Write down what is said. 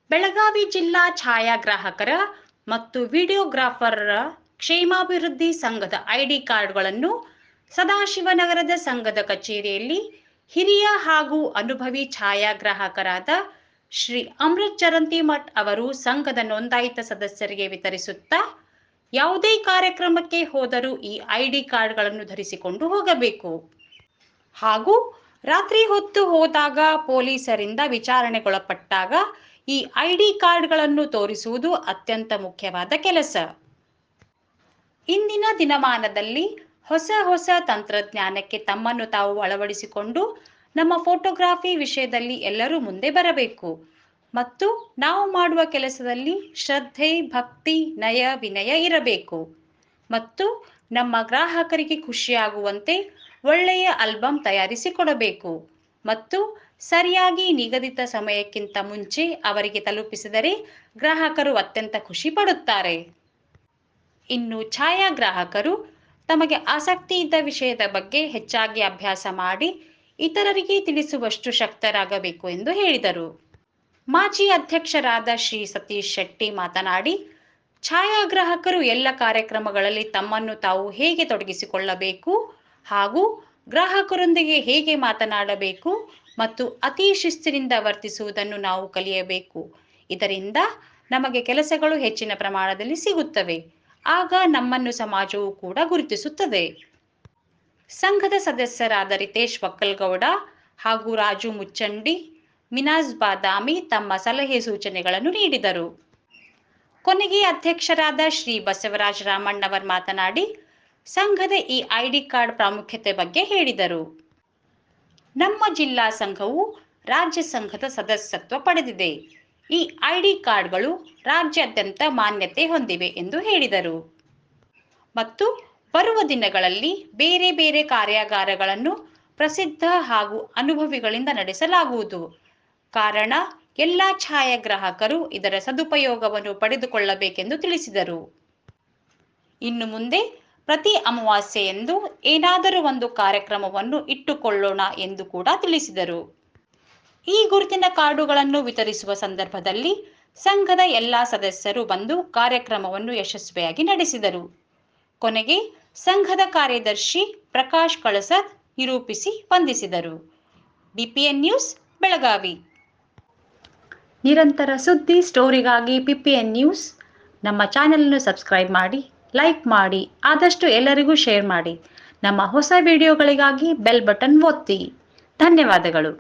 ಬೆಳಗಾವಿ ಜಿಲ್ಲಾ ಛಾಯಾಗ್ರಾಹಕರ ಮತ್ತು ವಿಡಿಯೋಗ್ರಾಫರ್ರ ಕ್ಷೇಮಾಭಿವೃದ್ಧಿ ಸಂಘದ ಐಡಿ ಕಾರ್ಡ್ಗಳನ್ನು ಸದಾಶಿವನಗರದ ಸಂಘದ ಕಚೇರಿಯಲ್ಲಿ ಹಿರಿಯ ಹಾಗೂ ಅನುಭವಿ ಛಾಯಾಗ್ರಾಹಕರಾದ ಶ್ರೀ ಅಮೃತ್ ಚರಂತಿಮಠ್ ಅವರು ಸಂಘದ ನೋಂದಾಯಿತ ಸದಸ್ಯರಿಗೆ ವಿತರಿಸುತ್ತಾ, ಯಾವುದೇ ಕಾರ್ಯಕ್ರಮಕ್ಕೆ ಹೋದರೂ ಈ ಐಡಿ ಕಾರ್ಡ್ಗಳನ್ನು ಧರಿಸಿಕೊಂಡು ಹೋಗಬೇಕು ಹಾಗೂ ರಾತ್ರಿ ಹೊತ್ತು ಹೋದಾಗ ಪೊಲೀಸರಿಂದ ವಿಚಾರಣೆಗೊಳಪಟ್ಟಾಗ ಈ ಐಡಿ ಕಾರ್ಡ್ಗಳನ್ನು ತೋರಿಸುವುದು ಅತ್ಯಂತ ಮುಖ್ಯವಾದ ಕೆಲಸ. ಇಂದಿನ ದಿನಮಾನದಲ್ಲಿ ಹೊಸ ತಂತ್ರಜ್ಞಾನಕ್ಕೆ ತಮ್ಮನ್ನು ತಾವು ಅಳವಡಿಸಿಕೊಂಡು ನಮ್ಮ ಫೋಟೋಗ್ರಫಿ ವಿಷಯದಲ್ಲಿ ಎಲ್ಲರೂ ಮುಂದೆ ಬರಬೇಕು ಮತ್ತು ನಾವು ಮಾಡುವ ಕೆಲಸದಲ್ಲಿ ಶ್ರದ್ಧೆ, ಭಕ್ತಿ, ನಯ, ವಿನಯ ಇರಬೇಕು ಮತ್ತು ನಮ್ಮ ಗ್ರಾಹಕರಿಗೆ ಖುಷಿಯಾಗುವಂತೆ ಒಳ್ಳೆಯ ಆಲ್ಬಮ್ ತಯಾರಿಸಿಕೊಡಬೇಕು ಮತ್ತು ಸರಿಯಾಗಿ ನಿಗದಿತ ಸಮಯಕ್ಕಿಂತ ಮುಂಚೆ ಅವರಿಗೆ ತಲುಪಿಸಿದರೆ ಗ್ರಾಹಕರು ಅತ್ಯಂತ ಖುಷಿ ಪಡುತ್ತಾರೆ. ಇನ್ನು ಛಾಯಾಗ್ರಾಹಕರು ತಮಗೆ ಆಸಕ್ತಿ ಇದ್ದ ವಿಷಯದ ಬಗ್ಗೆ ಹೆಚ್ಚಾಗಿ ಅಭ್ಯಾಸ ಮಾಡಿ ಇತರರಿಗೆ ತಿಳಿಸುವಷ್ಟು ಶಕ್ತರಾಗಬೇಕು ಎಂದು ಹೇಳಿದರು. ಮಾಜಿ ಅಧ್ಯಕ್ಷರಾದ ಶ್ರೀ ಸತೀಶ್ ಶೆಟ್ಟಿ ಮಾತನಾಡಿ, ಛಾಯಾಗ್ರಾಹಕರು ಎಲ್ಲ ಕಾರ್ಯಕ್ರಮಗಳಲ್ಲಿ ತಮ್ಮನ್ನು ತಾವು ಹೇಗೆ ತೊಡಗಿಸಿಕೊಳ್ಳಬೇಕು ಹಾಗೂ ಗ್ರಾಹಕರೊಂದಿಗೆ ಹೇಗೆ ಮಾತನಾಡಬೇಕು ಮತ್ತು ಅತಿ ಶಿಸ್ತಿನಿಂದ ವರ್ತಿಸುವುದನ್ನು ನಾವು ಕಲಿಯಬೇಕು. ಇದರಿಂದ ನಮಗೆ ಕೆಲಸಗಳು ಹೆಚ್ಚಿನ ಪ್ರಮಾಣದಲ್ಲಿ ಸಿಗುತ್ತವೆ. ಆಗ ನಮ್ಮನ್ನು ಸಮಾಜವು ಕೂಡ ಗುರುತಿಸುತ್ತದೆ. ಸಂಘದ ಸದಸ್ಯರಾದ ರಿತೇಶ್ ವಕ್ಕಲ್ಗೌಡ ಹಾಗೂ ರಾಜು ಮುಚ್ಚಂಡಿ, ಮಿನಾಜ್ ಬಾದಾಮಿ ತಮ್ಮ ಸಲಹೆ ಸೂಚನೆಗಳನ್ನು ನೀಡಿದರು. ಕೊನೆಗೆ ಅಧ್ಯಕ್ಷರಾದ ಶ್ರೀ ಬಸವರಾಜ ರಾಮಣ್ಣವರ್ ಮಾತನಾಡಿ, ಸಂಘದ ಈ ಐಡಿ ಕಾರ್ಡ್ ಪ್ರಾಮುಖ್ಯತೆ ಬಗ್ಗೆ ಹೇಳಿದರು. ನಮ್ಮ ಜಿಲ್ಲಾ ಸಂಘವು ರಾಜ್ಯ ಸಂಘದ ಸದಸ್ಯತ್ವ ಪಡೆದಿದೆ. ಈ ಐಡಿ ಕಾರ್ಡ್ಗಳು ರಾಜ್ಯಾದ್ಯಂತ ಮಾನ್ಯತೆ ಹೊಂದಿವೆ ಎಂದು ಹೇಳಿದರು ಮತ್ತು ಬರುವ ದಿನಗಳಲ್ಲಿ ಬೇರೆ ಬೇರೆ ಕಾರ್ಯಾಗಾರಗಳನ್ನು ಪ್ರಸಿದ್ಧ ಹಾಗೂ ಅನುಭವಿಗಳಿಂದ ನಡೆಸಲಾಗುವುದು. ಕಾರಣ ಎಲ್ಲ ಛಾಯಾಗ್ರಾಹಕರು ಇದರ ಸದುಪಯೋಗವನ್ನು ಪಡೆದುಕೊಳ್ಳಬೇಕೆಂದು ತಿಳಿಸಿದರು. ಇನ್ನು ಮುಂದೆ ಪ್ರತಿ ಅಮಾವಾಸ್ಯೆಯಂದು ಏನಾದರೂ ಒಂದು ಕಾರ್ಯಕ್ರಮವನ್ನು ಇಟ್ಟುಕೊಳ್ಳೋಣ ಎಂದು ಕೂಡ ತಿಳಿಸಿದರು. ಈ ಗುರುತಿನ ಕಾರ್ಡುಗಳನ್ನು ವಿತರಿಸುವ ಸಂದರ್ಭದಲ್ಲಿ ಸಂಘದ ಎಲ್ಲ ಸದಸ್ಯರು ಬಂದು ಕಾರ್ಯಕ್ರಮವನ್ನು ಯಶಸ್ವಿಯಾಗಿ ನಡೆಸಿದರು. ಕೊನೆಗೆ ಸಂಘದ ಕಾರ್ಯದರ್ಶಿ ಪ್ರಕಾಶ್ ಕಳಸದ್ ನಿರೂಪಿಸಿ ವಂದಿಸಿದರು. ಪಿಪಿಎನ್ ನ್ಯೂಸ್, ಬೆಳಗಾವಿ. ನಿರಂತರ ಸುದ್ದಿ ಸ್ಟೋರಿಗಾಗಿ ಪಿಪಿಎನ್ ನ್ಯೂಸ್ ನಮ್ಮ ಚಾನೆಲ್ ಅನ್ನು ಸಬ್ಸ್ಕ್ರೈಬ್ ಮಾಡಿ, ಲೈಕ್ ಮಾಡಿ, ಆದಷ್ಟು ಎಲ್ಲರಿಗೂ ಶೇರ್ ಮಾಡಿ. ನಮ್ಮ ಹೊಸ ವಿಡಿಯೋಗಳಿಗಾಗಿ ಬೆಲ್ ಬಟನ್ ಒತ್ತಿ. ಧನ್ಯವಾದಗಳು.